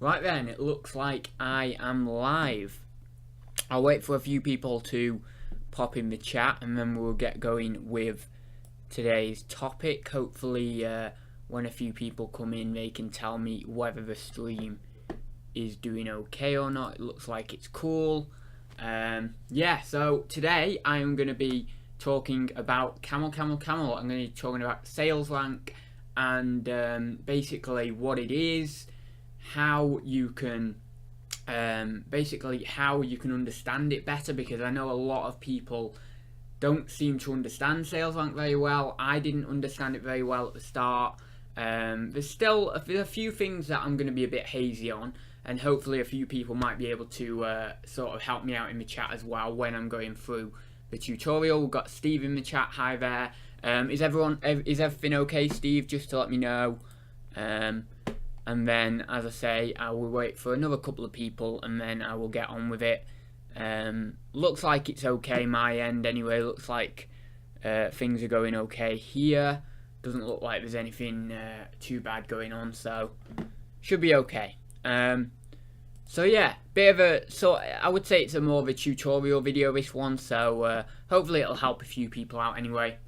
Right then, it looks like I am live. I'll wait for a few people to pop in the chat and then we'll get going with today's topic. Hopefully when a few people come in they can tell me whether the stream is doing okay or not. It looks like it's cool. Yeah, so today I'm going to be talking about CamelCamelCamel. I'm going to be talking about sales rank and basically what it is, how you can how you can understand it better, because I know a lot of people don't seem to understand sales rank very well. I didn't understand it very well at the start. There's still a few things that I'm going to be a bit hazy on, and hopefully a few people might be able to sort of help me out in the chat as well when I'm going through the tutorial. We've got Steve in the chat. Hi there. Is everything okay, Steve? Just to let me know. And then, as I say, I will wait for another couple of people and then I will get on with it. Looks like it's okay my end anyway. Looks like things are going okay here. Doesn't look like there's anything too bad going on, so should be okay. So yeah, I would say it's more of a tutorial video, this one, so hopefully it'll help a few people out anyway.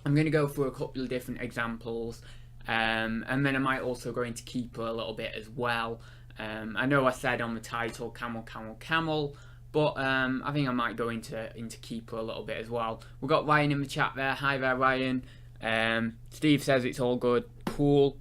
I'm going to go through a couple of different examples. And then I might also go into Keepa a little bit as well. I know I said on the title CamelCamelCamel, but I think I might go into Keepa a little bit as well. We've got Ryan in the chat there. Hi there, Ryan. Steve says it's all good. Cool.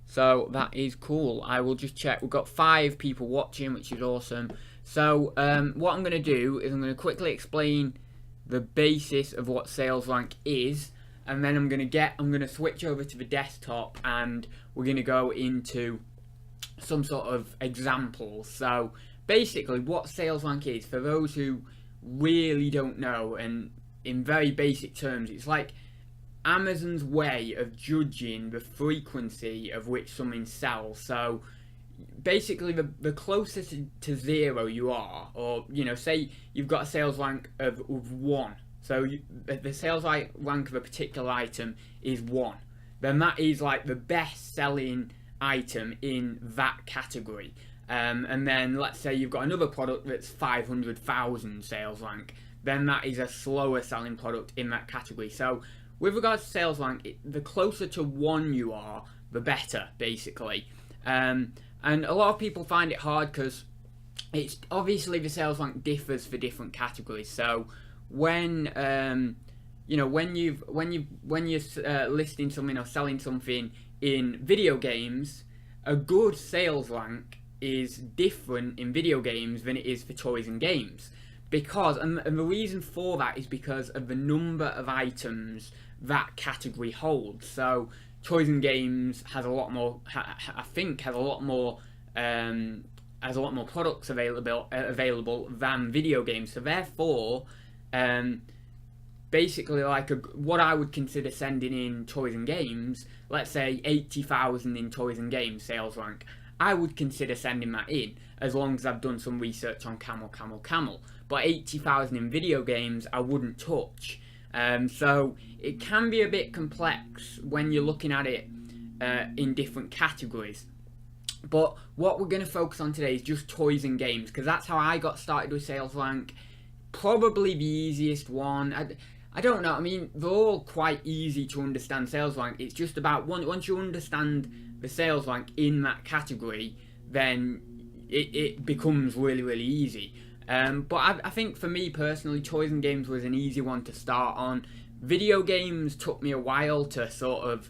So that is cool. I will just check. We've got 5 people watching, which is awesome. So what I'm going to do is I'm going to quickly explain the basis of what sales rank is. And then I'm gonna switch over to the desktop and we're gonna go into some sort of examples. So basically what sales rank is, for those who really don't know, and in very basic terms, it's like Amazon's way of judging the frequency of which something sells. So basically the closer to 0 you are, or say you've got a sales rank of 1. So the sales rank of a particular item is 1. Then that is like the best selling item in that category. And then let's say you've got another product that's 500,000 sales rank. Then that is a slower selling product in that category. So with regards to sales rank, the closer to 1 you are, the better, basically. And a lot of people find it hard because it's obviously the sales rank differs for different categories. So when you're listing something or selling something in video games, a good sales rank is different in video games than it is for toys and games, because and the reason for that is because of the number of items that category holds. So toys and games has a lot more, has a lot more products available than video games. So therefore, basically like what I would consider sending in toys and games, let's say 80,000 in toys and games sales rank, I would consider sending that in as long as I've done some research on CamelCamelCamel. But 80,000 in video games I wouldn't touch. So it can be a bit complex when you're looking at it in different categories. But what we're going to focus on today is just toys and games, because that's how I got started with sales rank. Probably the easiest one. I don't know. I mean, they're all quite easy to understand sales rank. It's just about once you understand the sales rank in that category, then it becomes really, really easy. But I think for me personally, toys and games was an easy one to start on. Video games took me a while to sort of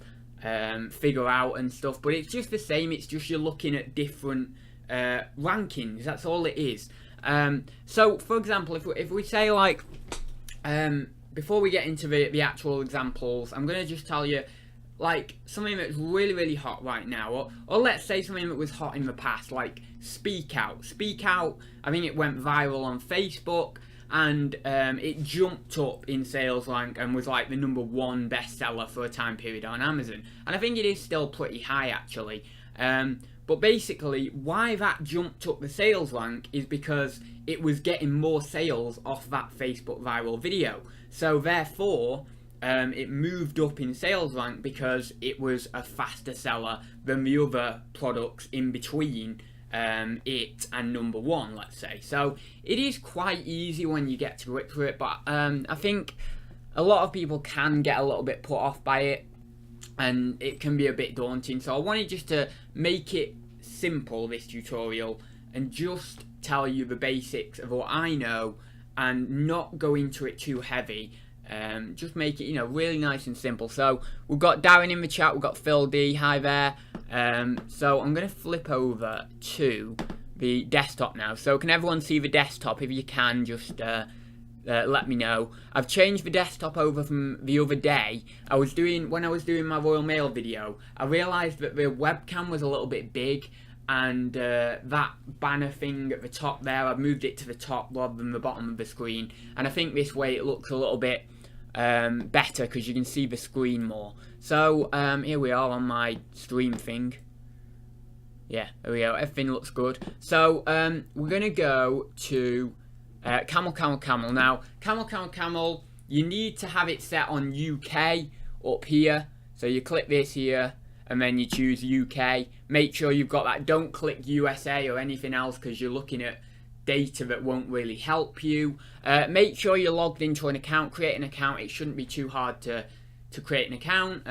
figure out and stuff, but it's just the same. It's just you're looking at different rankings. That's all it is. So for example, if we say like before we get into the actual examples, I'm going to just tell you like something that's really, really hot right now, or let's say something that was hot in the past, like Speak Out. I think it went viral on Facebook, and it jumped up in sales rank and was like the #1 bestseller for a time period on Amazon, and I think it is still pretty high actually. But basically, why that jumped up the sales rank is because it was getting more sales off that Facebook viral video. So therefore, it moved up in sales rank because it was a faster seller than the other products in between it and number 1, let's say. So it is quite easy when you get to grips with it, but I think a lot of people can get a little bit put off by it, and it can be a bit daunting. So I wanted just to make it simple, this tutorial, and just tell you the basics of what I know and not go into it too heavy. Just make it, you know, really nice and simple. So we've got Darren in the chat, we've got Phil D, hi there. So I'm going to flip over to the desktop now. So can everyone see the desktop? If you can, just let me know. I've changed the desktop over from the other day. When I was doing my Royal Mail video, I realised that the webcam was a little bit big, and that banner thing at the top there, I've moved it to the top rather than the bottom of the screen, and I think this way it looks a little bit better because you can see the screen more. So here we are on my stream thing. Yeah, there we go, everything looks good. So we're gonna go to CamelCamelCamel. Now CamelCamelCamel, you need to have it set on UK up here, so you click this here and then you choose UK. Make sure you've got that. Don't click USA or anything else because you're looking at data that won't really help you. Make sure you're logged into an account. Create an account. It shouldn't be too hard to create an account.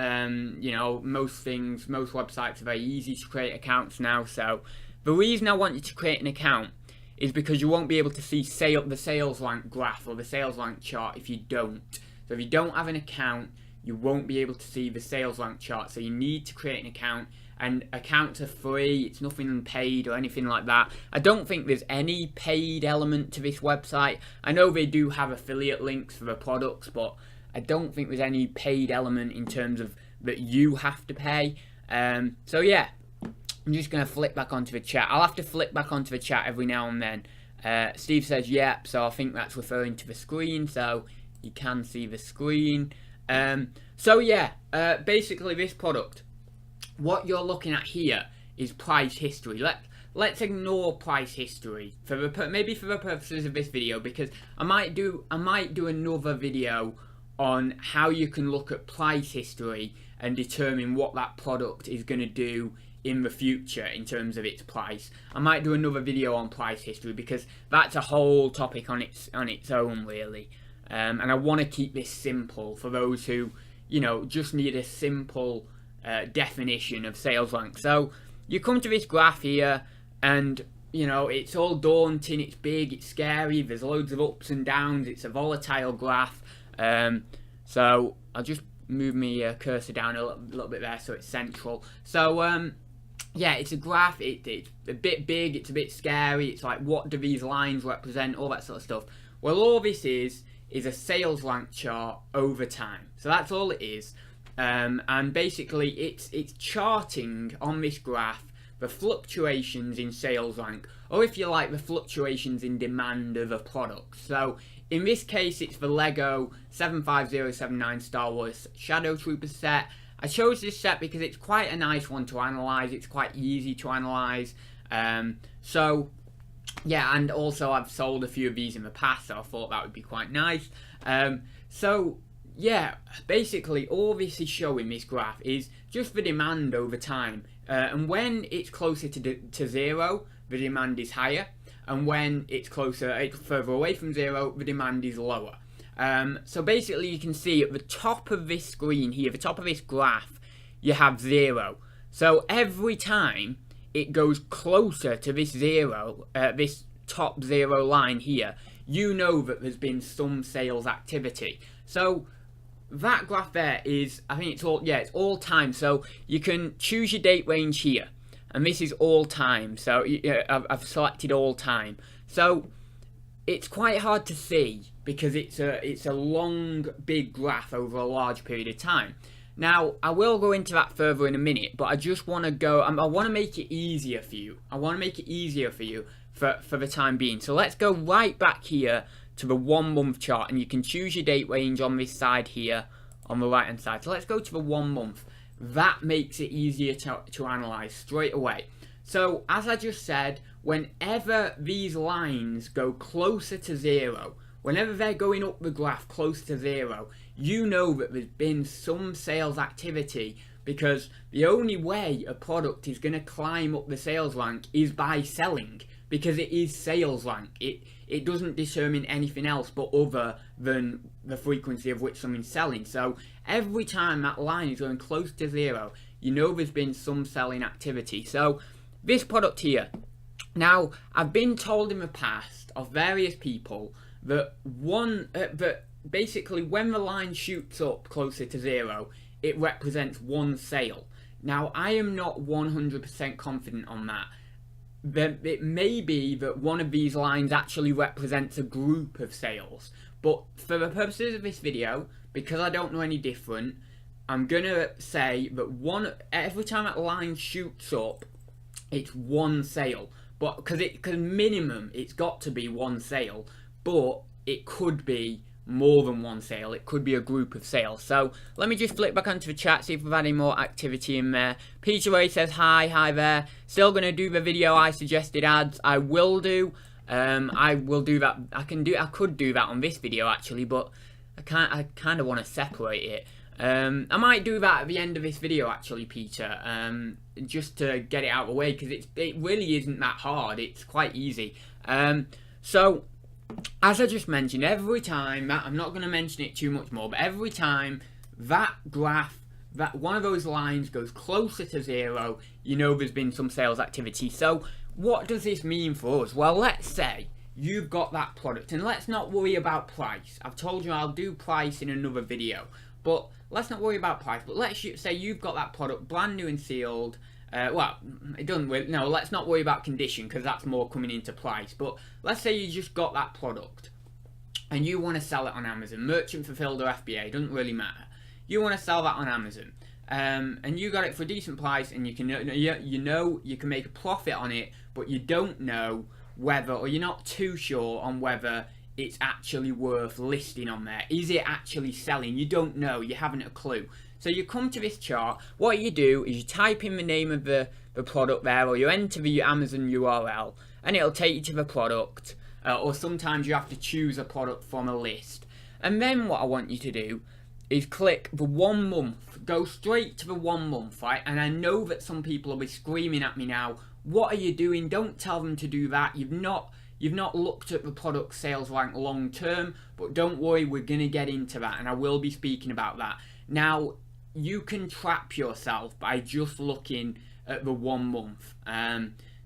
You know, most websites are very easy to create accounts now. So the reason I want you to create an account is because you won't be able to see the sales rank graph or the sales rank chart if you don't. So if you don't have an account, you won't be able to see the sales rank chart. So you need to create an account, and accounts are free. It's nothing paid or anything like that. I don't think there's any paid element to this website. I know they do have affiliate links for the products, but I don't think there's any paid element in terms of that you have to pay. So yeah, I'm just going to flip back onto the chat. I'll have to flip back onto the chat every now and then. Steve says yep, so I think that's referring to the screen, so you can see the screen. So yeah, basically this product, what you're looking at here is price history. Let's ignore price history maybe for the purposes of this video, because I might do another video on how you can look at price history and determine what that product is going to do in the future in terms of its price. I might do another video on price history because that's a whole topic on its own, really. And I want to keep this simple for those who, you know, just need a simple definition of sales rank. So you come to this graph here, and you know, it's all daunting, it's big, it's scary, there's loads of ups and downs, it's a volatile graph. So I'll just move my cursor down a little bit there so it's central. So yeah, it's a graph, it's a bit big, it's a bit scary, it's like, what do these lines represent, all that sort of stuff. Well, all this is a sales rank chart over time. So that's all it is. And basically it's charting on this graph the fluctuations in sales rank, or if you like, the fluctuations in demand of a product. So in this case, it's the Lego 75079 Star Wars Shadow Troopers set. I chose this set because it's quite a nice one to analyze. It's quite easy to analyze. So yeah, and also I've sold a few of these in the past, so I thought that would be quite nice. So yeah, basically all this is showing, this graph, is just the demand over time. And when it's closer to zero, the demand is higher. And when it's further away from zero, the demand is lower. So basically you can see at the top of this screen here, the top of this graph, you have zero. So every time it goes closer to this zero, this top zero line here, you know that there's been some sales activity. So that graph there is, I think it's all time. So you can choose your date range here, and this is all time. So I've selected all time. So it's quite hard to see because it's a long, big graph over a large period of time. Now, I will go into that further in a minute, but I just want to go, I want to make it easier for you. I want to make it easier for you for the time being. So let's go right back here to the 1 month chart, and you can choose your date range on this side here on the right hand side. So let's go to the 1 month. That makes it easier to analyze straight away. So as I just said, whenever these lines go closer to zero, whenever they're going up the graph close to zero, you know that there's been some sales activity because the only way a product is going to climb up the sales rank is by selling, because it is sales rank. It doesn't determine anything else but other than the frequency of which something's selling. So every time that line is going close to zero, you know there's been some selling activity. So this product here, now I've been told in the past of various people that that basically when the line shoots up closer to zero, it represents one sale. Now I am not 100% confident on that. It may be that one of these lines actually represents a group of sales, but for the purposes of this video, because I don't know any different, I'm gonna say that every time that line shoots up, it's one sale. But because minimum it's got to be one sale, but it could be more than one sale. It could be a group of sales. So let me just flick back onto the chat, see if we've had any more activity in there. Peter Ray says hi there. Still gonna do the video I suggested ads. I will do. I will do that. I could do that on this video actually, but I kind of want to separate it. I might do that at the end of this video actually, Peter, just to get it out of the way, because it really isn't that hard. It's quite easy. So as I just mentioned, every time that, I'm not going to mention it too much more, but every time that graph, that one of those lines goes closer to zero, you know there's been some sales activity. So what does this mean for us? Well, let's say you've got that product, and let's not worry about price. I've told you I'll do price in another video, but let's not worry about price. But let's say you've got that product brand new and sealed. Well, it doesn't really, no, let's not worry about condition, because that's more coming into price. But let's say you just got that product and you want to sell it on Amazon, merchant fulfilled or FBA, doesn't really matter. You want to sell that on Amazon, and you got it for a decent price, and you know you can make a profit on it, but you don't know whether, or you're not too sure on whether it's actually worth listing on there. Is it actually selling? You don't know, you haven't a clue. So you come to this chart, what you do is you type in the name of the product there, or you enter the Amazon URL, and it'll take you to the product, or sometimes you have to choose a product from a list. And then what I want you to do is click the 1 month, go straight to the 1 month, right? And I know that some people will be screaming at me now, what are you doing? Don't tell them to do that. You've not looked at the product sales rank long term, but don't worry, we're going to get into that, and I will be speaking about that. Now, you can trap yourself by just looking at the 1 month.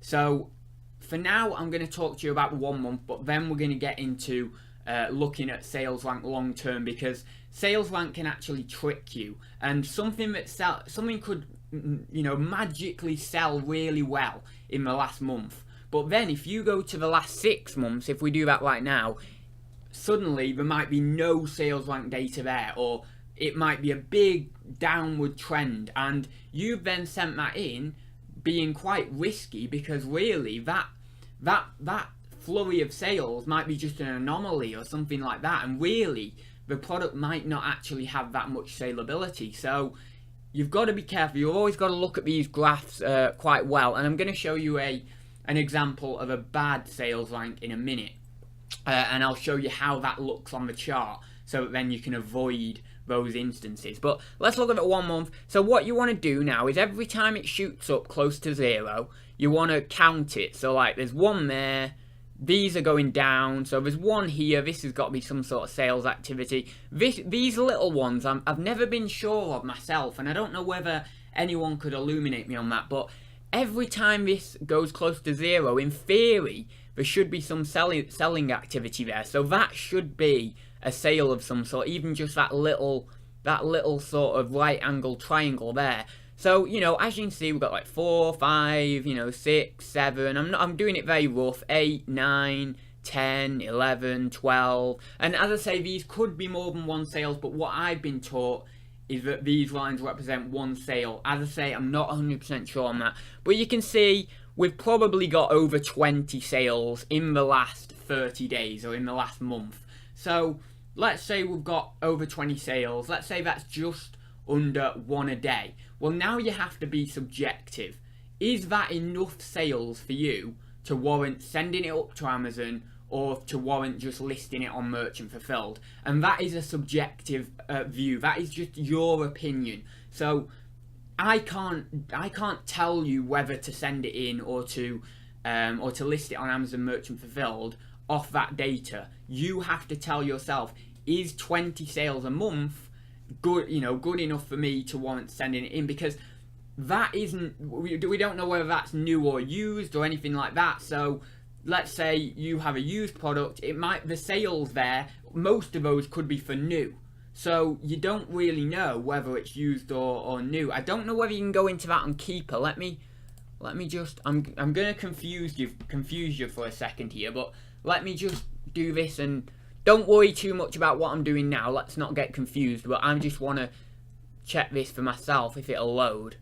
So for now, I'm going to talk to you about the 1 month, but then we're going to get into looking at sales rank long term, because sales rank can actually trick you, and something could, you know, magically sell really well in the last month. But then if you go to the last 6 months, if we do that right now, suddenly there might be no sales rank data there, or it might be a big downward trend, and you've then sent that in being quite risky, because really that flurry of sales might be just an anomaly or something like that, and really the product might not actually have that much salability. So you've got to be careful. You've always got to look at these graphs quite well, and I'm going to show you an example of a bad sales rank in a minute, and I'll show you how that looks on the chart, so that then you can avoid those instances. But let's look at it 1 month. So what you want to do now is every time it shoots up close to zero, you want to count it. So like there's one there, these are going down, so there's one here, this has got to be some sort of sales activity. These little ones I've never been sure of myself, and I don't know whether anyone could illuminate me on that, but every time this goes close to zero, in theory there should be some selling activity there. So that should be a sale of some sort, even just that little sort of right angle triangle there. So, you know, as you can see, we've got like 4, 5, you know, 6, 7. I'm doing it very rough. 8, 9, 10, 11, 12. And as I say, these could be more than one sales, but what I've been taught is that these lines represent one sale. As I say, I'm not 100% sure on that. But you can see we've probably got over 20 sales in the last 30 days or in the last month. So let's say we've got over 20 sales. Let's say that's just under 1 a day. Well, now you have to be subjective. Is that enough sales for you to warrant sending it up to Amazon, or to warrant just listing it on Merchant Fulfilled? And that is a subjective view. That is just your opinion. So I can't tell you whether to send it in or to list it on Amazon Merchant Fulfilled off that data. You have to tell yourself, is 20 sales a month good enough for me to warrant sending it in? Because that isn't, we don't know whether that's new or used or anything like that. So let's say you have a used product, the sales there, most of those could be for new. So you don't really know whether it's used or new. I don't know whether you can go into that on Keepa. Let me just, I'm gonna confuse you for a second here, but let me just do this, and don't worry too much about what I'm doing now. Let's not get confused, but I just want to check this for myself if it'll load.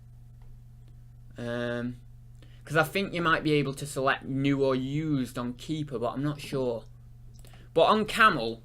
Because I think you might be able to select new or used on Keepa, but I'm not sure. But on Camel,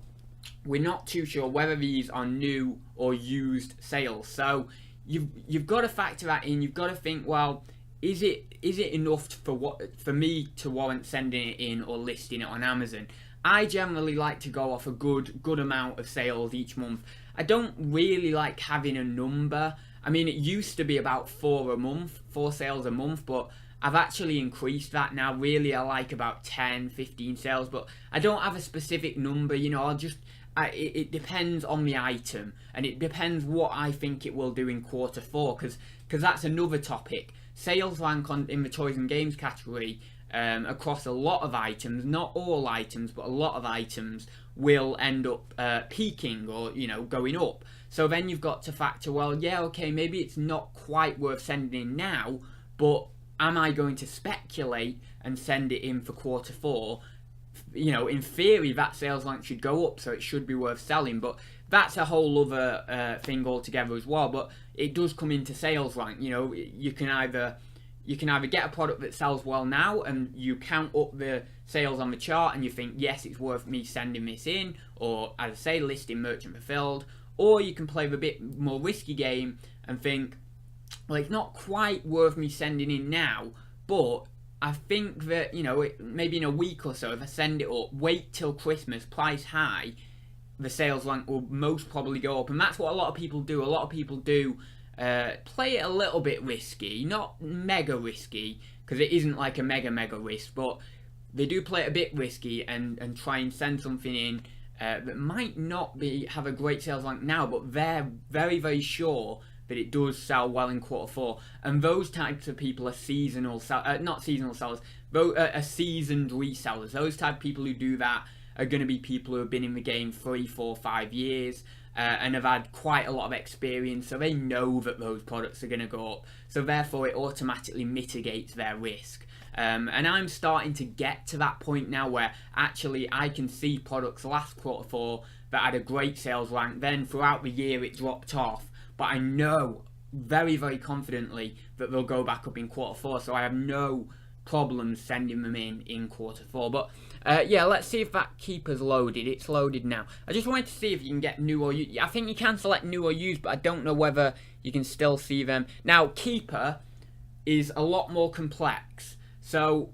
we're not too sure whether these are new or used sales. So you've got to factor that in. You've got to think, well, is it enough for me to warrant sending it in or listing it on Amazon? I generally like to go off a good amount of sales each month. I don't really like having a number. I mean, it used to be about 4 sales a month, but I've actually increased that now. Really, I like about 10, 15 sales, but I don't have a specific number. It depends on the item, and it depends what I think it will do in quarter 4, because that's another topic. Sales rank in the toys and games category across a lot of items, not all items, but a lot of items will end up peaking or going up. So then you've got to factor, well, yeah, okay, maybe it's not quite worth sending in now, but am I going to speculate and send it in for quarter 4? In theory, that sales rank should go up, so it should be worth selling, but that's a whole other thing altogether as well. But it does come into sales rank. You can either get a product that sells well now and you count up the sales on the chart and you think, yes, it's worth me sending this in, or as I say, listing Merchant Fulfilled, or you can play the bit more risky game and think, well, it's not quite worth me sending in now, but I think that, maybe in a week or so, if I send it up, wait till Christmas, price high, the sales rank will most probably go up. And that's what a lot of people do. A lot of people do play it a little bit risky, not mega risky, because it isn't like a mega risk, but they do play it a bit risky and try and send something in that might not have a great sales rank now, but they're very, very sure that it does sell well in quarter 4. And those types of people are seasoned resellers. Those type of people who do that are going to be people who have been in the game 3, 4, 5 years and have had quite a lot of experience, so they know that those products are going to go up, so therefore it automatically mitigates their risk. And I'm starting to get to that point now where actually I can see products last quarter 4 that had a great sales rank, then throughout the year it dropped off, but I know very, very confidently that they'll go back up in quarter 4, so I have no problems sending them in quarter 4. But yeah, let's see if that Keepa's loaded. It's loaded now. I just wanted to see if you can get new or used. I think you can select new or used, but I don't know whether you can still see them. Now, Keepa is a lot more complex, so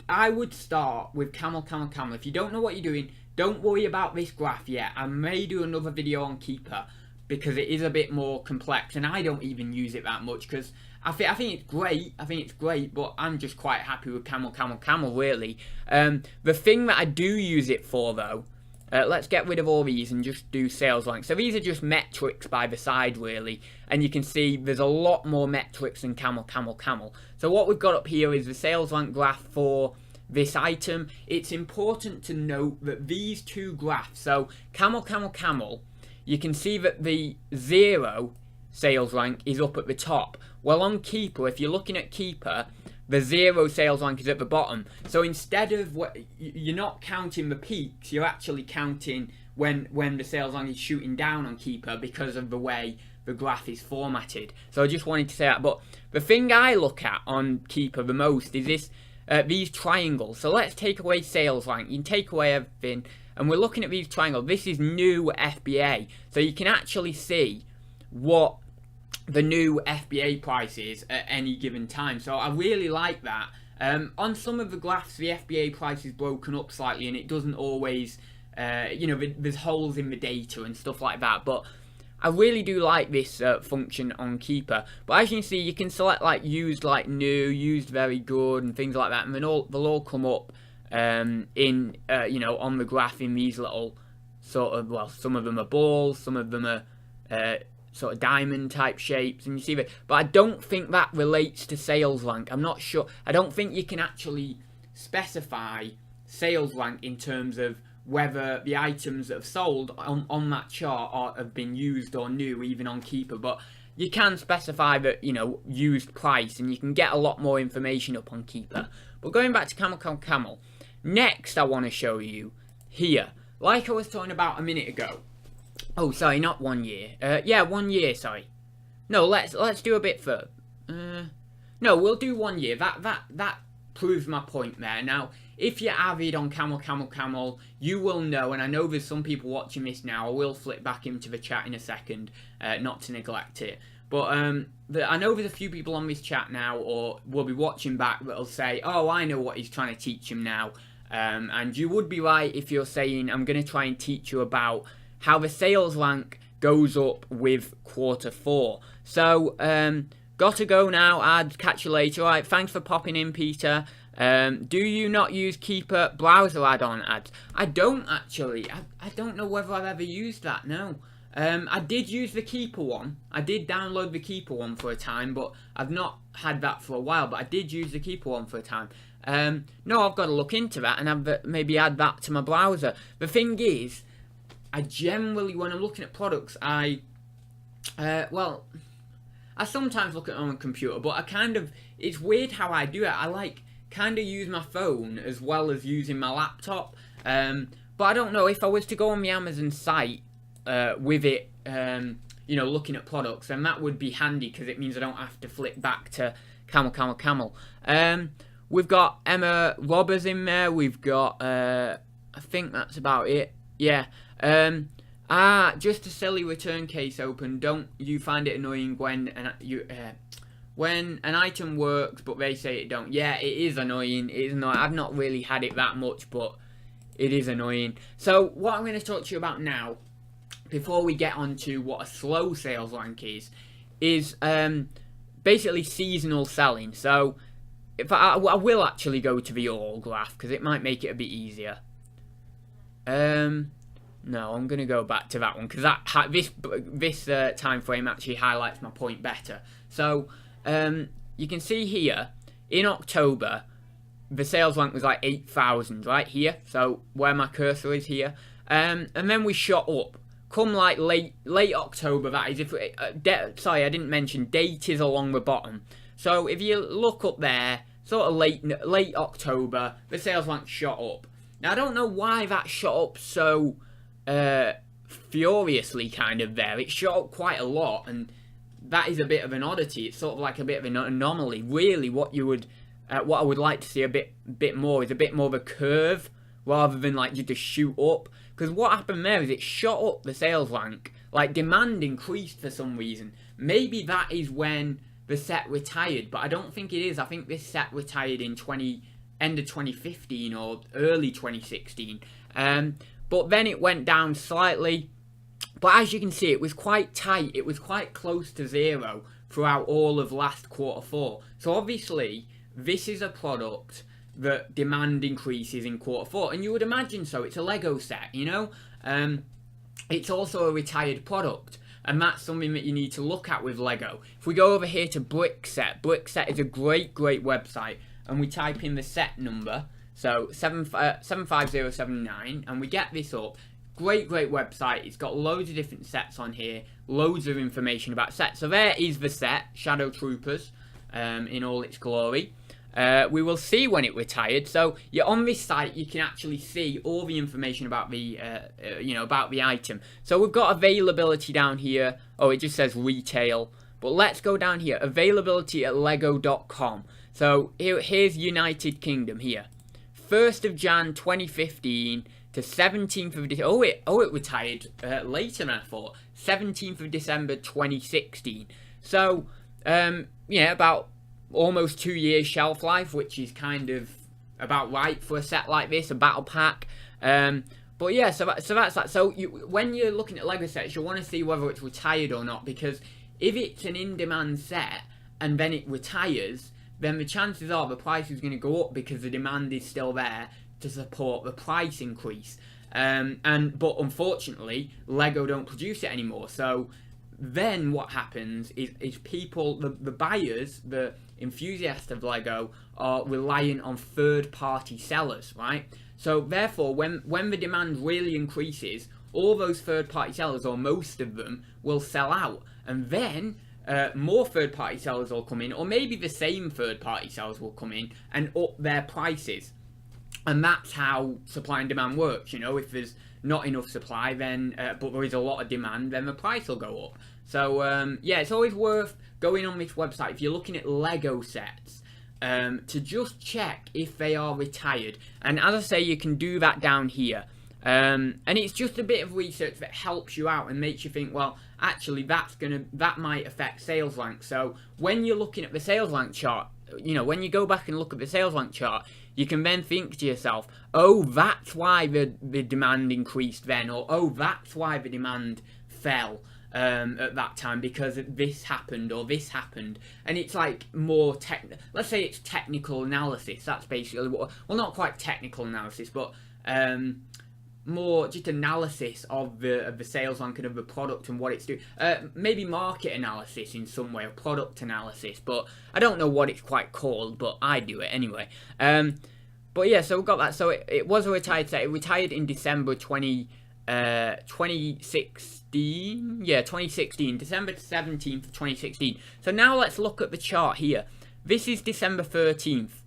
I would start with CamelCamelCamel. If you don't know what you're doing, don't worry about this graph yet. I may do another video on Keepa, because it is a bit more complex, and I don't even use it that much, because I think it's great, but I'm just quite happy with CamelCamelCamel, really. The thing that I do use it for, though, let's get rid of all these and just do sales rank. So these are just metrics by the side, really, and you can see there's a lot more metrics than CamelCamelCamel. So what we've got up here is the sales rank graph for this item. It's important to note that these two graphs, so CamelCamelCamel, you can see that the 0 sales rank is up at the top. Well, on Keepa, if you're looking at Keepa, the 0 sales rank is at the bottom. So instead of you're not counting the peaks, you're actually counting when the sales rank is shooting down on Keepa because of the way the graph is formatted. So I just wanted to say that. But the thing I look at on Keepa the most is these triangles. So let's take away sales rank. You can take away everything. And we're looking at these triangles. This is new FBA. So you can actually see what the new FBA price is at any given time. So I really like that. On some of the graphs, the FBA price is broken up slightly, and it doesn't always, there's holes in the data and stuff like that. But I really do like this function on Keepa. But as you can see, you can select like used, like new, used very good, and things like that, and then they'll all come up in you know, on the graph in these little sort of, well, some of them are balls, some of them are sort of diamond type shapes, and you see that. But I don't think that relates to sales rank. I'm not sure. I don't think you can actually specify sales rank in terms of whether the items that have sold on that chart have been used or new, even on Keepa. But you can specify that, you know, used price, and you can get a lot more information up on Keepa. But going back to CamelCamelCamel, next I want to show you here, like I was talking about a minute ago. Oh, sorry, not 1 year. Yeah, 1 year. Sorry. No, let's do a bit further. No, we'll do 1 year. That proves my point there. Now, if you're avid on CamelCamelCamel, you will know, and I know there's some people watching this now. I will flip back into the chat in a second, not to neglect it. But I know there's a few people on this chat now, or will be watching back, that'll say, "Oh, I know what he's trying to teach him now." And you would be right if you're saying, "I'm going to try and teach you about how the sales rank goes up with Q4. So, got to go now. I'd catch you later. All right, thanks for popping in, Peter. Do you not use Keepa browser add-on ads? I don't actually. I don't know whether I've ever used that, no. I did use the Keepa one. I did download the Keepa one for a time, but I've not had that for a while. But I did use the Keepa one for a time. No, I've got to look into that and maybe add that to my browser. The thing is, I generally, when I'm looking at products, well, I sometimes look at it on a computer, but I kind of, it's weird how I do it. I like kind of use my phone as well as using my laptop. But I don't know, if I was to go on the Amazon site with it, you know, looking at products, then that would be handy because it means I don't have to flip back to CamelCamelCamel. We've got Emma Robbers in there. We've got, I think that's about it. Yeah. Just a silly return case open. Don't you find it annoying when an item works but they say it don't? Yeah, it is annoying. It is annoying. I've not really had it that much, but it is annoying. So what I'm going to talk to you about now, before we get on to what a slow sales rank is basically seasonal selling. So if I will actually go to the all graph because it might make it a bit easier. No, I'm going to go back to that one because this time frame actually highlights my point better. So you can see here in October the sales rank was like 8,000 right here. So where my cursor is here, and then we shot up. Come like late October, that is. Sorry, I didn't mention date is along the bottom. So if you look up there, sort of late October, the sales rank shot up. Now I don't know why that shot up so furiously kind of there. It shot up quite a lot, and that is a bit of an oddity. It's sort of like a bit of an anomaly. Really, what I would like to see a bit more is a bit more of a curve rather than like just a shoot up. Because what happened there is it shot up the sales rank, like demand increased for some reason. Maybe that is when the set retired, but I don't think it is. I think this set retired in end of 2015 or early 2016. But then it went down slightly. But as you can see, it was quite tight. It was quite close to zero throughout all of last Q4. So obviously, this is a product that demand increases in Q4. And you would imagine so. It's a Lego set, you know? It's also a retired product. And that's something that you need to look at with Lego. If we go over here to Brickset. Brickset is a great website. And we type in the set number. So 75079. And we get this up. Great website. It's got loads of different sets on here. Loads of information about sets. So there is the set, Shadow Troopers, in all its glory. We will see when it retired. So you're on this site, you can actually see all the information about the, about the item. So we've got availability down here. Oh, it just says retail. But let's go down here. Availability at lego.com. So here's United Kingdom here. 1st of Jan 2015 to 17th of December. Oh, it retired later than I thought. 17th of December 2016. So, about almost 2 years shelf life, which is kind of about right for a set like this, a battle pack. But yeah, so that's that. So when you're looking at Lego sets, you'll want to see whether it's retired or not, because if it's an in-demand set and then it retires, then the chances are the price is going to go up because the demand is still there to support the price increase. But unfortunately, Lego don't produce it anymore. So then what happens is people, the buyers, the enthusiasts of Lego, are reliant on third-party sellers, right? So therefore, when the demand really increases, all those third-party sellers, or most of them, will sell out. And then more third-party sellers will come in, or maybe the same third-party sellers will come in and up their prices. And that's how supply and demand works. You know, if there's not enough supply, then but there is a lot of demand, then the price will go up. So yeah, it's always worth going on this website if you're looking at Lego sets to just check if they are retired. And as I say, you can do that down here. And it's just a bit of research that helps you out and makes you think, well, actually that might affect sales rank. So when you're looking at the sales rank chart, you know, when you go back and look at the sales rank chart, you can then think to yourself, oh, that's why the demand increased then, or oh, that's why the demand fell at that time, because this happened or this happened. And it's like more let's say it's technical analysis. That's basically what, well, not quite technical analysis, but more just analysis of the sales rank and of the product and what it's doing. Maybe market analysis in some way, or product analysis, but I don't know what it's quite called, but I do it anyway. But yeah, so we got that. So it was a retired set. It retired in December 2016. Yeah, 2016. December 17th, 2016. So now let's look at the chart here. This is December 13th.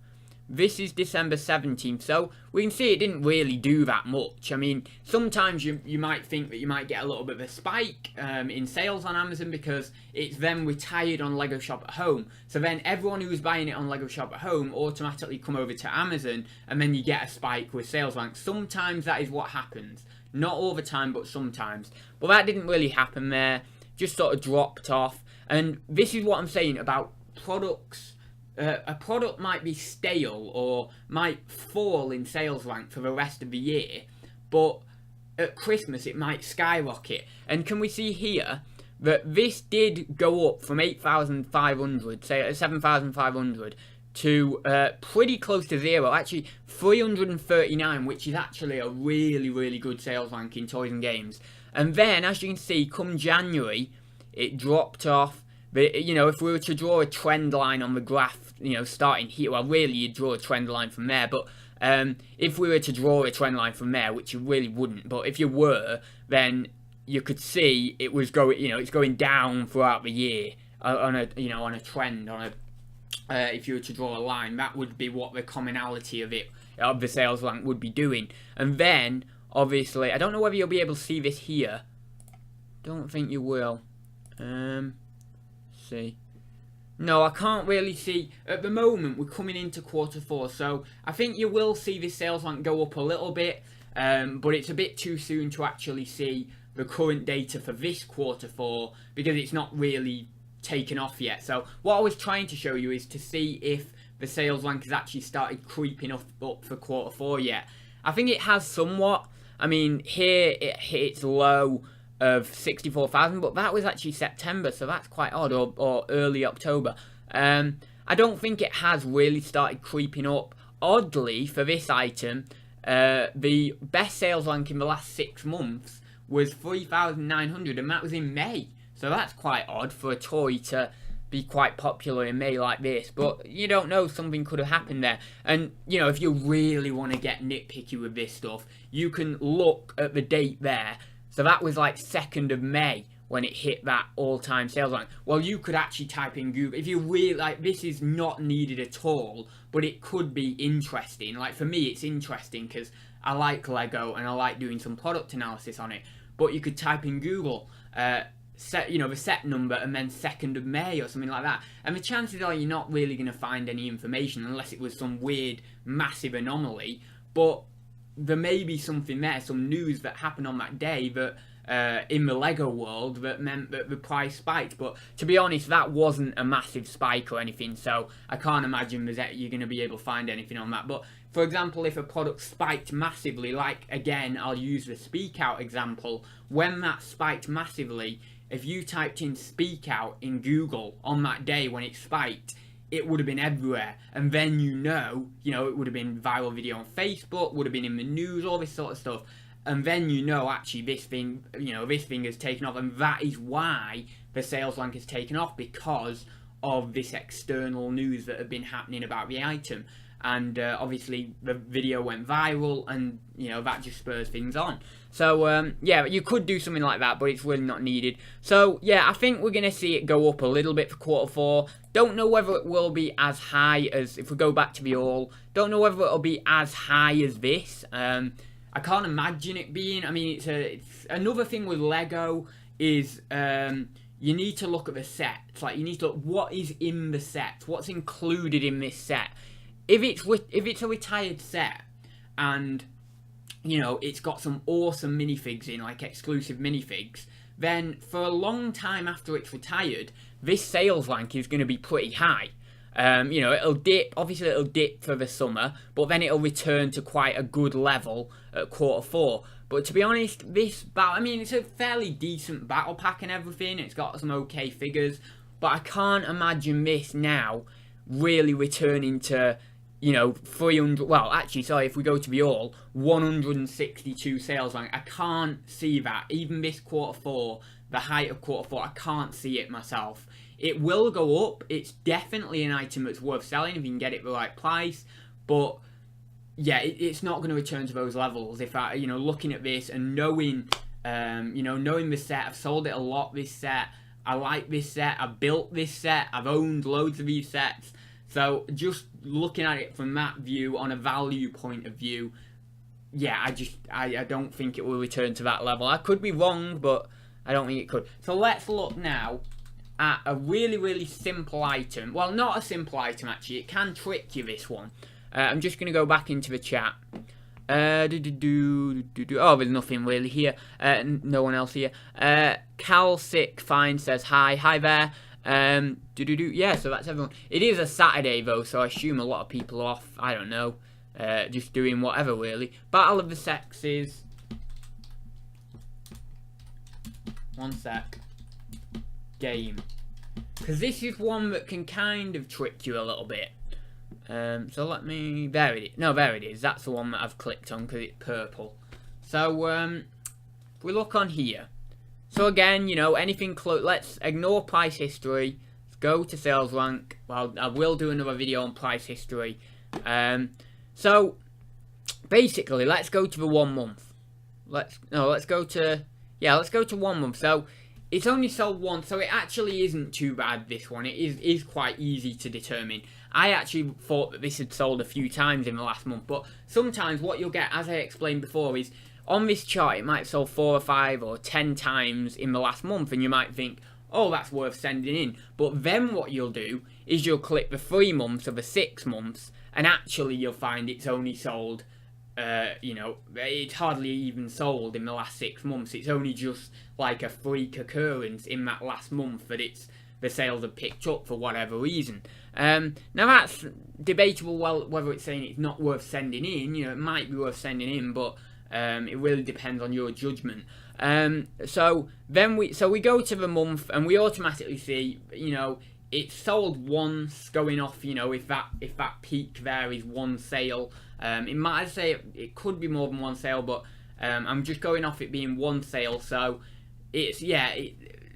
This is December 17th, so we can see it didn't really do that much. I mean, sometimes you might think that you might get a little bit of a spike in sales on Amazon because it's then retired on Lego Shop at Home. So then everyone who's buying it on Lego Shop at Home automatically come over to Amazon, and then you get a spike with sales rank. Sometimes that is what happens. Not all the time, but sometimes. But that didn't really happen there. Just sort of dropped off. And this is what I'm saying about products. A product might be stale or might fall in sales rank for the rest of the year, but at Christmas it might skyrocket. And can we see here that this did go up from 8,500, say 7,500, to pretty close to zero, actually 339, which is actually a really, really good sales rank in toys and games. And then, as you can see, come January, it dropped off. But, you know, if we were to draw a trend line on the graph, you know, starting here, well, really, you'd draw a trend line from there. But if we were to draw a trend line from there, which you really wouldn't, but if you were, then you could see it was going, you know, it's going down throughout the year on a, you know, on a trend, on a, if you were to draw a line, that would be what the commonality of it, of the sales rank would be doing. And then, obviously, I don't know whether you'll be able to see this here. Don't think you will. See, no, I can't really see at the moment. We're coming into quarter four, so I think you will see this sales rank go up a little bit, but it's a bit too soon to actually see the current data for this quarter four because it's not really taken off yet. So what I was trying to show you is to see if the sales rank has actually started creeping up for quarter four yet. I think it has somewhat. I mean, here it hits low of 64,000, but that was actually September, so that's quite odd, or early October. I don't think it has really started creeping up. Oddly, for this item, the best sales rank in the last 6 months was 3,900, and that was in May. So that's quite odd for a toy to be quite popular in May like this, but you don't know, something could have happened there. And, you know, if you really want to get nitpicky with this stuff, you can look at the date there. So that was like 2nd of May when it hit that all-time sales rank. Well, you could actually type in Google. If you really, like, this is not needed at all, but it could be interesting. Like, for me, it's interesting because I like Lego and I like doing some product analysis on it. But you could type in Google, set, you know, the set number and then 2nd of May or something like that. And the chances are you're not really going to find any information unless it was some weird, massive anomaly. But there may be something there, some news that happened on that day that in the Lego world that meant that the price spiked. But to be honest, that wasn't a massive spike or anything, so I can't imagine you're going to be able to find anything on that. But for example, if a product spiked massively, like again, I'll use the Speak Out example, when that spiked massively, if you typed in Speak Out in Google on that day when it spiked, it would have been everywhere, and then you know, it would have been viral video on Facebook, would have been in the news, all this sort of stuff. And then actually this thing has taken off, and that is why the sales rank has taken off, because of this external news that had been happening about the item. And obviously the video went viral, and that just spurs things on. So yeah, you could do something like that, but it's really not needed. So yeah, I think we're gonna see it go up a little bit for Q4. Don't know whether it will be as high as, if we go back to the all, don't know whether it'll be as high as this. I can't imagine it being. I mean, it's another thing with Lego is you need to look at the sets. Like, you need to look what is in the set, what's included in this set. If it's a retired set and it's got some awesome minifigs in, like exclusive minifigs, then for a long time after it's retired, this sales rank is going to be pretty high. It'll dip, obviously it'll dip for the summer, but then it'll return to quite a good level at Q4. But to be honest, it's a fairly decent battle pack and everything, it's got some okay figures, but I can't imagine this now really returning to, 300, well, actually, sorry, if we go to the all, 162 sales rank, I can't see that. Even this Q4, the height of Q4, I can't see it myself. It will go up. It's definitely an item that's worth selling if you can get it the right price. But yeah, it's not going to return to those levels. If I, looking at this and knowing, knowing the set, I've sold it a lot. This set, I like this set. I built this set. I've owned loads of these sets. So just looking at it from that view, on a value point of view, yeah, I don't think it will return to that level. I could be wrong, but I don't think it could. So let's look now at a really, really simple item. Well, not a simple item, actually. It can trick you, this one. I'm just going to go back into the chat. Oh, there's nothing really here. No one else here. Calcic Fine says hi. Hi there. Yeah, so that's everyone. It is a Saturday, though, so I assume a lot of people are off. I don't know. Just doing whatever, really. Battle of the Sexes. One sec. Game, because this is one that can kind of trick you a little bit. So let me, there it is. No, there it is. That's the one that I've clicked on because it's purple. So if we look on here, so again, anything close, let's ignore price history. Let's go to sales rank. Well, I will do another video on price history. So basically, let's go to the 1 month. Let's go to 1 month. So it's only sold once, so it actually isn't too bad, this one. It is quite easy to determine. I actually thought that this had sold a few times in the last month, but sometimes what you'll get, as I explained before, is on this chart it might have sold 4 or 5 or 10 times in the last month, and you might think, oh, that's worth sending in. But then what you'll do is you'll click the 3 months or the 6 months, and actually you'll find it's only sold, it's hardly even sold in the last 6 months. It's only just like a freak occurrence in that last month that the sales have picked up for whatever reason. Now that's debatable, whether it's saying it's not worth sending in. It might be worth sending in, but it really depends on your judgment. So we go to the month and we automatically see, it's sold once, going off, if that peak there is one sale. It might say it could be more than one sale, but I'm just going off it being one sale, so it's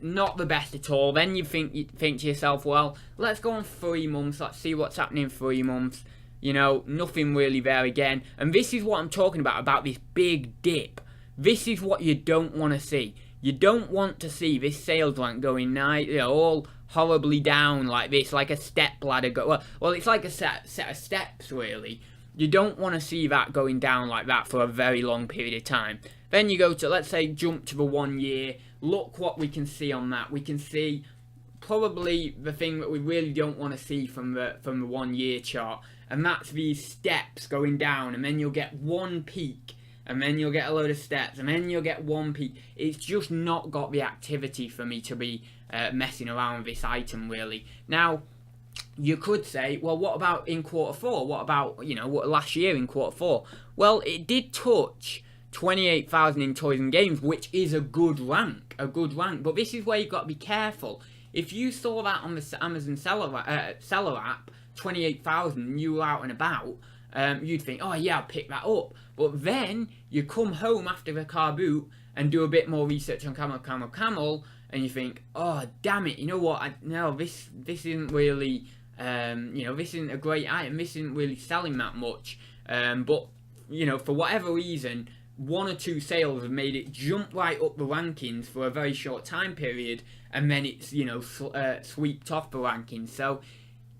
not the best at all. Then you think to yourself, well, let's go on 3 months, let's see what's happening in 3 months. Nothing really there again. And this is what I'm talking about this big dip. This is what you don't want to see. You don't want to see this sales rank going all horribly down like this, like a step ladder. Well, it's like a set of steps, really. You don't want to see that going down like that for a very long period of time. Then you go to, let's say, jump to the 1 year. Look what we can see on that. We can see probably the thing that we really don't want to see from the 1 year chart, and that's these steps going down, and then you'll get one peak, and then you'll get a load of steps, and then you'll get one peak. It's just not got the activity for me to be messing around with this item, really. Now, you could say, well, what about in quarter 4? What about, you know, what last year in quarter 4? Well, it did touch 28,000 in toys and games, which is a good rank, but this is where you've got to be careful. If you saw that on the Amazon seller app, 28,000, and you were out and about, you'd think, oh yeah, I'll pick that up. But then you come home after the car boot and do a bit more research on Camel, and you think, oh damn it, you know what? No, this isn't really, you know, this isn't a great item. This isn't really selling that much. But you know, for whatever reason, 1 or 2 sales have made it jump right up the rankings for a very short time period, and then it's, you know, swept off the rankings. So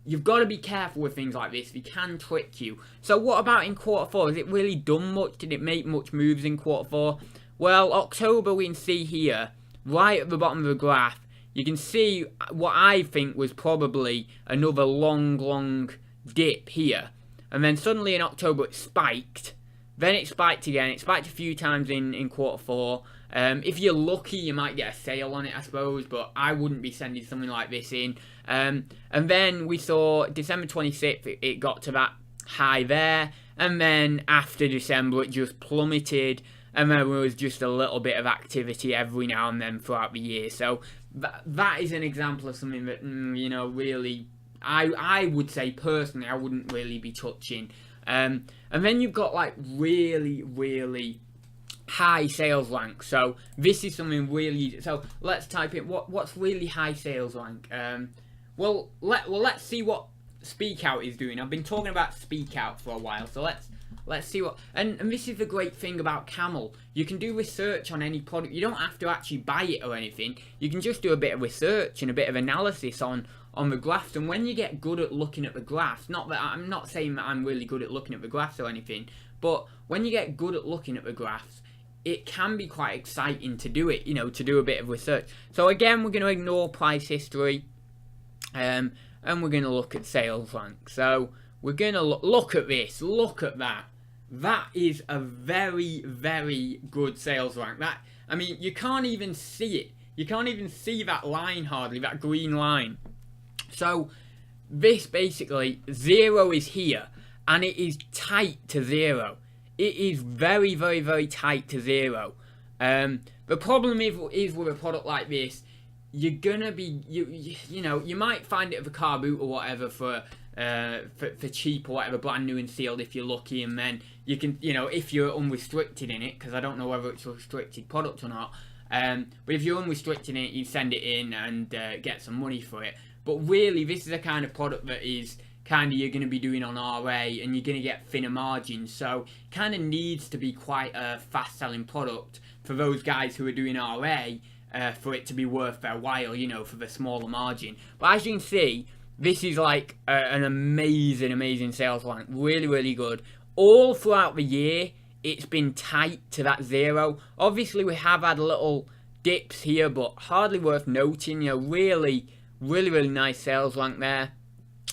you've got to be careful with things like this. They can trick you. So what about in quarter 4? Has it really done much? Did it make much moves in quarter 4? Well, October, we can see here, right at the bottom of the graph, you can see what I think was probably another long dip here. And then suddenly in October it spiked. Then it spiked again. It spiked a few times in quarter 4. If you're lucky, you might get a sale on it, I suppose, but I wouldn't be sending something like this in. And then we saw December 26th, it got to that high there, and then after December, it just plummeted, and then there was just a little bit of activity every now and then throughout the year. So that is an example of something that, you know, really, I would say personally, I wouldn't really be touching. And then you've got like really high sales rank. So this is something really. So let's type in what's really high sales rank. Well, let's see what Speak Out is doing. I've been talking about Speak Out for a while, so let's see what. And this is the great thing about Camel. You can do research on any product. You don't have to actually buy it or anything. You can just do a bit of research and a bit of analysis on the graphs. And when you get good at looking at the graphs, not that I'm not saying that I'm really good at looking at the graphs or anything, but when you get good at looking at the graphs, it can be quite exciting to do it, you know, to do a bit of research. So again, we're going to ignore price history, and we're going to look at sales rank. So we're going to look at this, look at that. That is a very good sales rank. That, I mean, you can't even see it. You can't even see that line hardly, that green line. So this basically, 0 is here, and it is tight to 0. It is very tight to 0. The problem is with a product like this, you're gonna be, you know, you might find it at the car boot or whatever for cheap or whatever, brand new and sealed if you're lucky, and then you can, you know, if you're unrestricted in it, because I don't know whether it's a restricted product or not, but if you're unrestricted in it, you send it in and get some money for it. But really, this is a kind of product that is kind of you're going to be doing on RA, and you're going to get thinner margins, so kind of needs to be quite a fast selling product for those guys who are doing RA, for it to be worth their while, you know, for the smaller margin. But as you can see, this is like an amazing sales rank, really good. All throughout the year, it's been tight to that 0. Obviously, we have had little dips here, but hardly worth noting. You know, really nice sales rank there.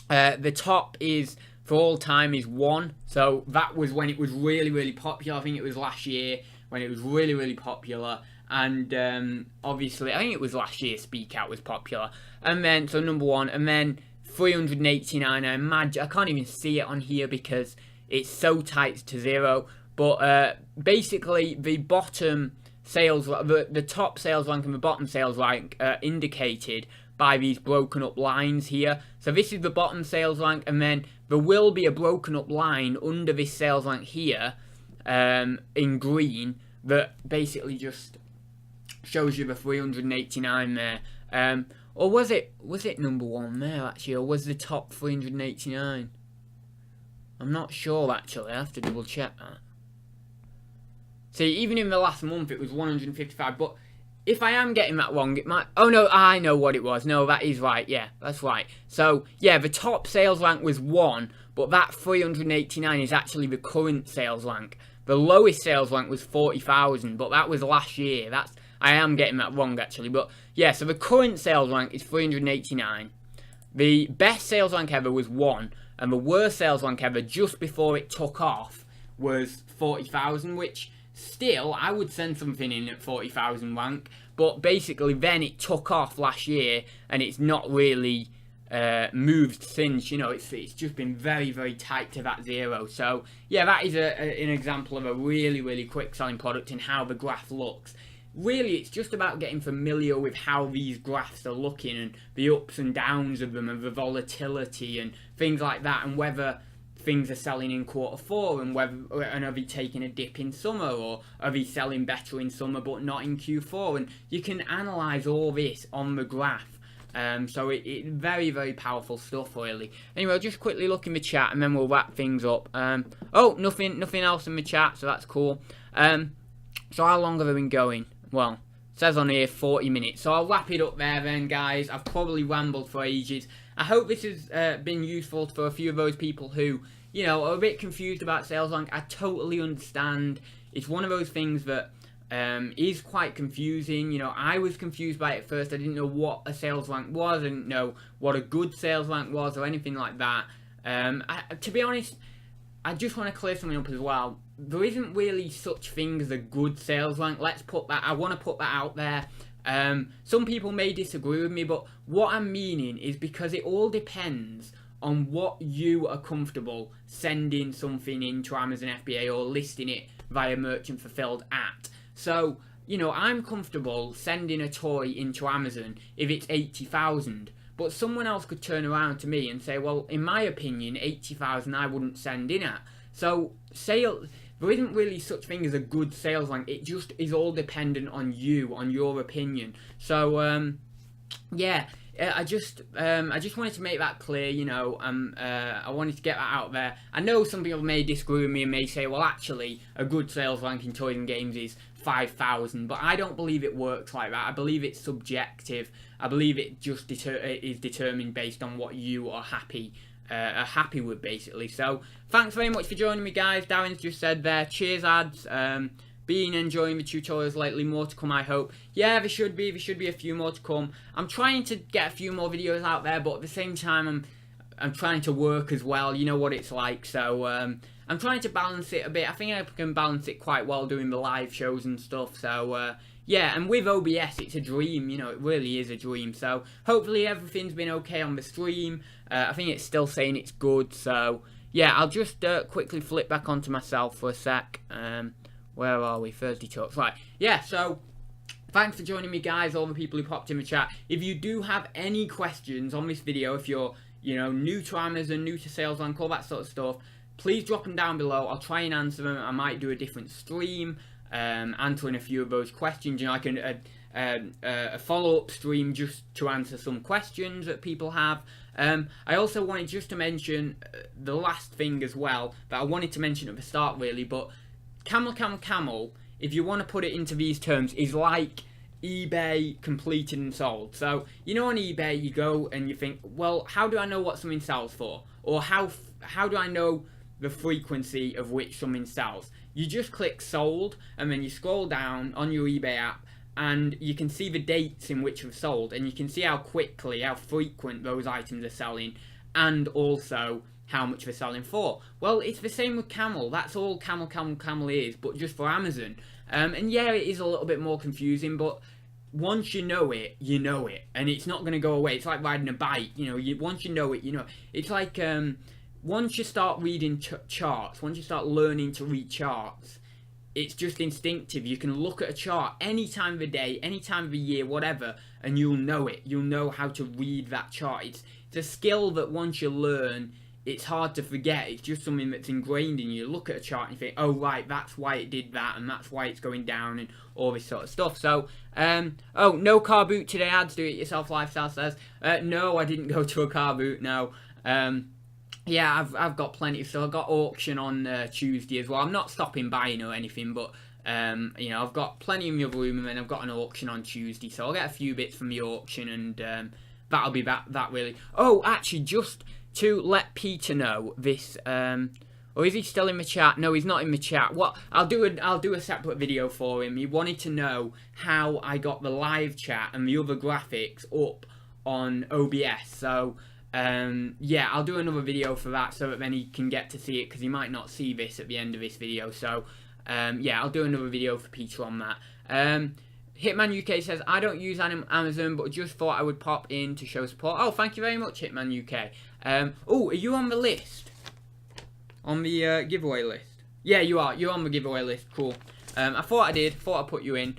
The top is, for all time, is 1. So that was when it was really popular. I think it was last year when it was really popular. And obviously, I think it was last year Speak Out was popular. And then, so number 1, and then 389. I imagine, I can't even see it on here because it's so tight to 0. But basically, the bottom sales, the top sales rank and the bottom sales rank indicated by these broken up lines here. So this is the bottom sales rank, and then there will be a broken up line under this sales rank here, in green, that basically just shows you the 389 there. Or was it number 1 there actually, or was the top 389? I'm not sure actually, I have to double check that. See, even in the last month it was 155, but if I am getting that wrong, it might... Oh, no, I know what it was. No, that is right. Yeah, that's right. So, yeah, the top sales rank was 1, but that 389 is actually the current sales rank. The lowest sales rank was 40,000, but that was last year. I am getting that wrong, actually. But, yeah, so the current sales rank is 389. The best sales rank ever was 1, and the worst sales rank ever, just before it took off, was 40,000, which... still, I would send something in at 40,000 rank, but basically then it took off last year, and it's not really moved since. You know, it's just been very, very tight to that 0. So yeah, that is an example of a really, really quick selling product and how the graph looks. Really, it's just about getting familiar with how these graphs are looking and the ups and downs of them and the volatility and things like that, and whether things are selling in Q4 and are they taking a dip in summer, or are they selling better in summer but not in Q4, and you can analyze all this on the graph. So it's very, very powerful stuff, really. Anyway, I'll just quickly look in the chat and then we'll wrap things up. Oh, nothing else in the chat, so that's cool. So how long have I been going? Well, it says on here 40 minutes, so I'll wrap it up there then, guys. I've probably rambled for ages. I hope this has been useful for a few of those people who, you know, are a bit confused about sales rank. I totally understand. It's one of those things that is quite confusing. You know, I was confused by it at first. I didn't know what a sales rank was. I didn't know what a good sales rank was or anything like that. To be honest, I just want to clear something up as well. There isn't really such thing as a good sales rank. Let's put that, I want to put that out there. Some people may disagree with me, but what I'm meaning is because it all depends on what you are comfortable sending something into Amazon FBA or listing it via merchant fulfilled at. So, you know, I'm comfortable sending a toy into Amazon if it's 80,000. But someone else could turn around to me and say, well, in my opinion, 80,000 I wouldn't send in at. So, there isn't really such thing as a good sales rank. It just is all dependent on you, on your opinion. So, yeah, I just wanted to make that clear. You know, I wanted to get that out there. I know some people may disagree with me and may say, well, actually, a good sales rank in toys and games is 5,000, but I don't believe it works like that. I believe it's subjective. I believe it just is determined based on what you are happy with, basically. So thanks very much for joining me, guys. Darren's just said there, cheers ads. Been enjoying the tutorials lately, more to come, I hope. Yeah, there should be a few more to come. I'm trying to get a few more videos out there, but at the same time I'm trying to work as well. You know what it's like. So I'm trying to balance it a bit. I think I can balance it quite well doing the live shows and stuff. So yeah, and with OBS, it's a dream. You know, it really is a dream. So hopefully everything's been okay on the stream. I think it's still saying it's good. So yeah, I'll just quickly flip back onto myself for a sec. Where are we? Thursday Talks. Right. Yeah, so thanks for joining me, guys, all the people who popped in the chat. If you do have any questions on this video, if you're, you know, new to Amazon, new to sales rank, all that sort of stuff, please drop them down below. I'll try and answer them. I might do a different stream answering a few of those questions. You know, I can a follow-up stream just to answer some questions that people have. I also wanted just to mention the last thing as well that I wanted to mention at the start, really, but CamelCamelCamel, if you want to put it into these terms, is like eBay completed and sold. So, you know, on eBay you go and you think, well, how do I know what something sells for? Or how do I know the frequency of which something sells? You just click sold and then you scroll down on your eBay app and you can see the dates in which have sold, and you can see how quickly, how frequent those items are selling, and also how much they're selling for. Well, it's the same with Camel. That's all CamelCamelCamel is, but just for Amazon. And yeah, it is a little bit more confusing, but once you know it, and it's not going to go away. It's like riding a bike, you know. Once you know it, you know. It's like once you start reading charts, once you start learning to read charts, it's just instinctive. You can look at a chart any time of the day, any time of the year, whatever, and you'll know it. You'll know how to read that chart. It's a skill that once you learn, it's hard to forget. It's just something that's ingrained in you. Look at a chart and you think, oh right, that's why it did that, and that's why it's going down, and all this sort of stuff. So, oh, no car boot today, ads, do it yourself lifestyle says. No, I didn't go to a car boot, no. Yeah, I've got plenty, so I've got auction on Tuesday as well. I'm not stopping buying or anything, but you know, I've got plenty in my other room, and then I've got an auction on Tuesday, so I'll get a few bits from the auction, and that'll be that really. Oh, actually, just to let Peter know this, or is he still in the chat? No, he's not in the chat. What I'll do a separate video for him. He wanted to know how I got the live chat and the other graphics up on OBS. So yeah, I'll do another video for that so that then he can get to see it, because he might not see this at the end of this video. So yeah, I'll do another video for Peter on that. Hitman UK says, I don't use Amazon, but just thought I would pop in to show support. Oh, thank you very much, Hitman UK. Oh, are you on the list? On the giveaway list? Yeah, you are. You're on the giveaway list. Cool. I thought I'd put you in.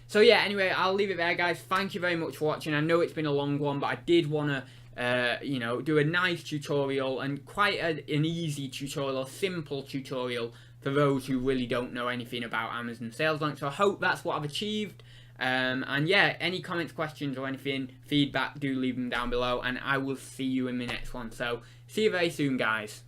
So yeah, anyway, I'll leave it there, guys. Thank you very much for watching. I know it's been a long one, but I did want to, you know, do a nice tutorial and quite an easy tutorial, simple tutorial for those who really don't know anything about Amazon Sales Link. So I hope that's what I've achieved. And yeah, any comments, questions, or anything, feedback, do leave them down below, and I will see you in the next one. So see you very soon, guys.